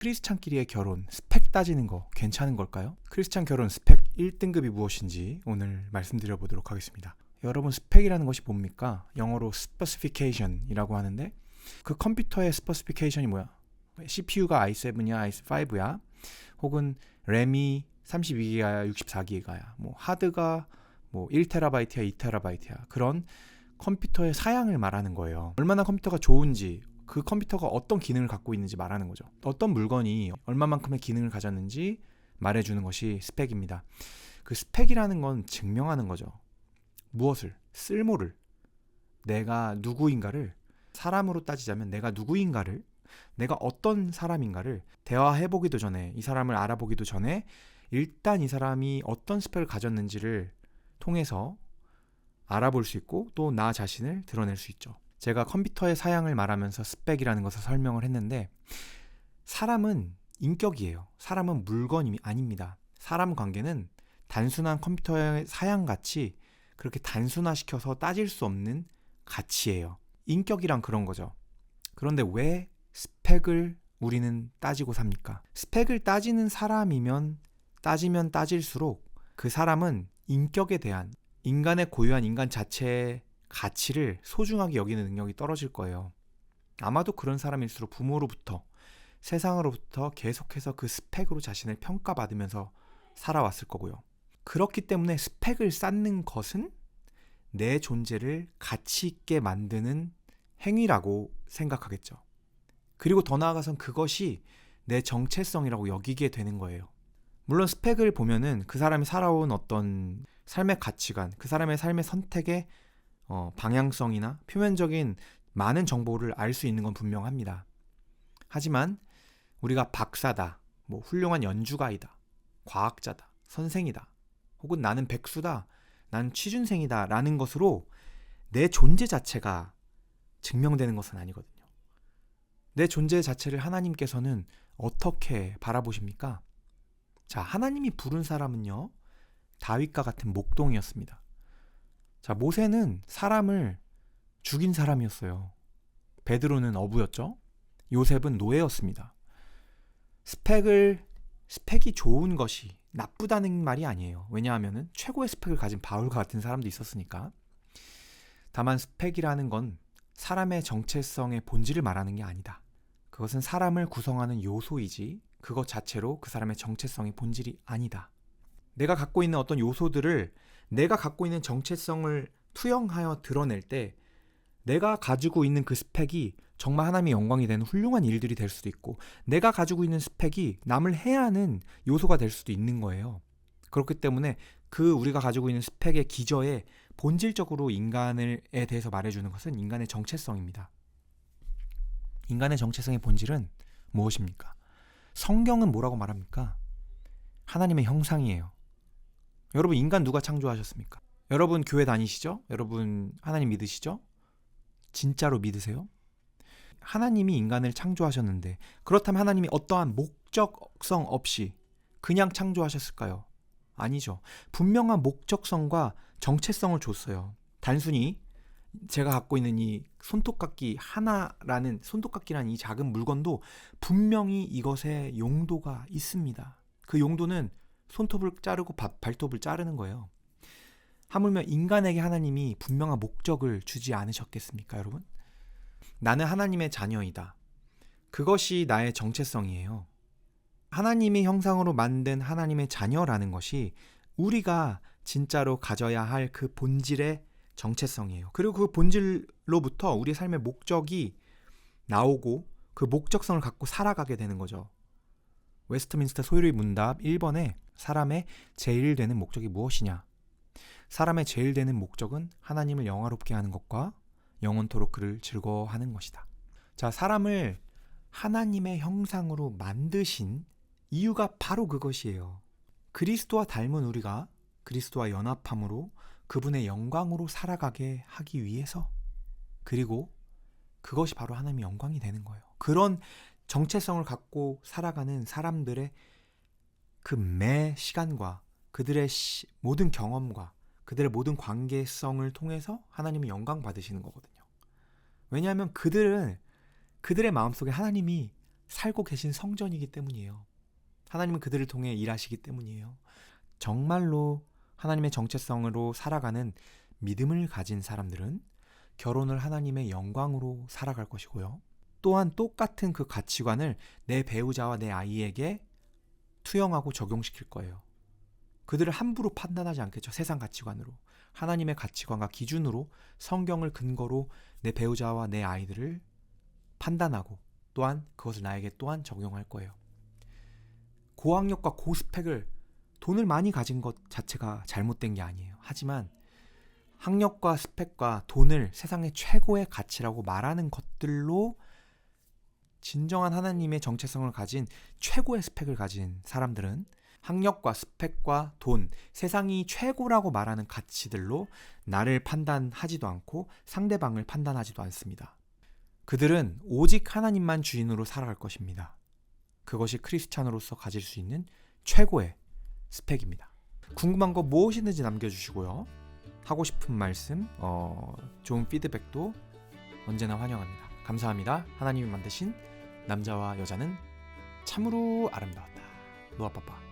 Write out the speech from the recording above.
크리스찬끼리의 결혼, 스펙 따지는 거 괜찮은 걸까요? 크리스찬 결혼 스펙 1등급이 무엇인지 오늘 말씀드려 보도록 하겠습니다. 여러분, 스펙이라는 것이 뭡니까? 영어로 specification이라고 하는데, 그 컴퓨터의 specification이 뭐야? CPU가 i7이야, i5야, 혹은 램이 32기가야, 64기가야, 뭐 하드가 뭐 1TB야, 2TB야, 그런 컴퓨터의 사양을 말하는 거예요. 얼마나 컴퓨터가 좋은지, 그 컴퓨터가 어떤 기능을 갖고 있는지 말하는 거죠. 어떤 물건이 얼마만큼의 기능을 가졌는지 말해주는 것이 스펙입니다. 그 스펙이라는 건 증명하는 거죠. 무엇을? 쓸모를. 내가 누구인가를, 사람으로 따지자면 내가 누구인가를, 내가 어떤 사람인가를 대화해보기도 전에, 이 사람을 알아보기도 전에 일단 이 사람이 어떤 스펙을 가졌는지를 통해서 알아볼 수 있고, 또 나 자신을 드러낼 수 있죠. 제가 컴퓨터의 사양을 말하면서 스펙이라는 것을 설명을 했는데, 사람은 인격이에요. 사람은 물건이 아닙니다. 사람 관계는 단순한 컴퓨터의 사양같이 그렇게 단순화시켜서 따질 수 없는 가치예요. 인격이란 그런 거죠. 그런데 왜 스펙을 우리는 따지고 삽니까? 스펙을 따지는 사람이면 따지면 따질수록 그 사람은 인격에 대한, 인간의 고유한 인간 자체의 가치를 소중하게 여기는 능력이 떨어질 거예요. 아마도 그런 사람일수록 부모로부터, 세상으로부터 계속해서 그 스펙으로 자신을 평가받으면서 살아왔을 거고요. 그렇기 때문에 스펙을 쌓는 것은 내 존재를 가치 있게 만드는 행위라고 생각하겠죠. 그리고 더 나아가선 그것이 내 정체성이라고 여기게 되는 거예요. 물론 스펙을 보면은 그 사람이 살아온 어떤 삶의 가치관, 그 사람의 삶의 선택의 방향성이나 표면적인 많은 정보를 알 수 있는 건 분명합니다. 하지만 우리가 박사다, 뭐 훌륭한 연주가이다, 과학자다, 선생이다, 혹은 나는 백수다, 나는 취준생이다 라는 것으로 내 존재 자체가 증명되는 것은 아니거든요. 내 존재 자체를 하나님께서는 어떻게 바라보십니까? 자, 하나님이 부른 사람은요, 다윗과 같은 목동이었습니다. 자, 모세는 사람을 죽인 사람이었어요. 베드로는 어부였죠. 요셉은 노예였습니다. 스펙이 좋은 것이 나쁘다는 말이 아니에요. 왜냐하면 최고의 스펙을 가진 바울과 같은 사람도 있었으니까. 다만 스펙이라는 건 사람의 정체성의 본질을 말하는 게 아니다. 그것은 사람을 구성하는 요소이지 그것 자체로 그 사람의 정체성의 본질이 아니다. 내가 갖고 있는 어떤 요소들을, 내가 갖고 있는 정체성을 투영하여 드러낼 때 내가 가지고 있는 그 스펙이 정말 하나님의 영광이 되는 훌륭한 일들이 될 수도 있고, 내가 가지고 있는 스펙이 남을 해하는 요소가 될 수도 있는 거예요. 그렇기 때문에 그 우리가 가지고 있는 스펙의 기저에 본질적으로 인간에 대해서 말해주는 것은 인간의 정체성입니다. 인간의 정체성의 본질은 무엇입니까? 성경은 뭐라고 말합니까? 하나님의 형상이에요. 여러분, 인간 누가 창조하셨습니까? 여러분 교회 다니시죠? 여러분 하나님 믿으시죠? 진짜로 믿으세요? 하나님이 인간을 창조하셨는데, 그렇다면 하나님이 어떠한 목적성 없이 그냥 창조하셨을까요? 아니죠. 분명한 목적성과 정체성을 줬어요. 단순히 제가 갖고 있는 이 손톱깎이 하나라는, 손톱깎이라는 이 작은 물건도 분명히 이것의 용도가 있습니다. 그 용도는 손톱을 자르고 발톱을 자르는 거예요. 하물며 인간에게 하나님이 분명한 목적을 주지 않으셨겠습니까, 여러분? 나는 하나님의 자녀이다. 그것이 나의 정체성이에요. 하나님의 형상으로 만든 하나님의 자녀라는 것이 우리가 진짜로 가져야 할 그 본질의 정체성이에요. 그리고 그 본질로부터 우리의 삶의 목적이 나오고 그 목적성을 갖고 살아가게 되는 거죠. 웨스트민스터 소유리 문답 1번에 사람의 제일 되는 목적이 무엇이냐? 사람의 제일 되는 목적은 하나님을 영화롭게 하는 것과 영원토록 그를 즐거워하는 것이다. 자, 사람을 하나님의 형상으로 만드신 이유가 바로 그것이에요. 그리스도와 닮은 우리가 그리스도와 연합함으로 그분의 영광으로 살아가게 하기 위해서, 그리고 그것이 바로 하나님의 영광이 되는 거예요. 그런 정체성을 갖고 살아가는 사람들의 그 매 시간과 그들의 모든 경험과 그들의 모든 관계성을 통해서 하나님이 영광 받으시는 거거든요. 왜냐하면 그들의 마음속에 하나님이 살고 계신 성전이기 때문이에요. 하나님은 그들을 통해 일하시기 때문이에요. 정말로 하나님의 정체성으로 살아가는 믿음을 가진 사람들은 결혼을 하나님의 영광으로 살아갈 것이고요. 또한 똑같은 그 가치관을 내 배우자와 내 아이에게 투영하고 적용시킬 거예요. 그들을 함부로 판단하지 않겠죠. 세상 가치관으로. 하나님의 가치관과 기준으로 성경을 근거로 내 배우자와 내 아이들을 판단하고 또한 그것을 나에게 또한 적용할 거예요. 고학력과 고스펙을 돈을 많이 가진 것 자체가 잘못된 게 아니에요. 하지만 학력과 스펙과 돈을 세상의 최고의 가치라고 말하는 것들로 진정한 하나님의 정체성을 가진 최고의 스펙을 가진 사람들은 학력과 스펙과 돈, 세상이 최고라고 말하는 가치들로 나를 판단하지도 않고 상대방을 판단하지도 않습니다. 그들은 오직 하나님만 주인으로 살아갈 것입니다. 그것이 크리스찬으로서 가질 수 있는 최고의 스펙입니다. 궁금한 거 무엇이든지 남겨주시고요. 하고 싶은 말씀, 좋은 피드백도 언제나 환영합니다. 감사합니다. 하나님이 만드신 남자와 여자는 참으로 아름다웠다. 노아빠빠.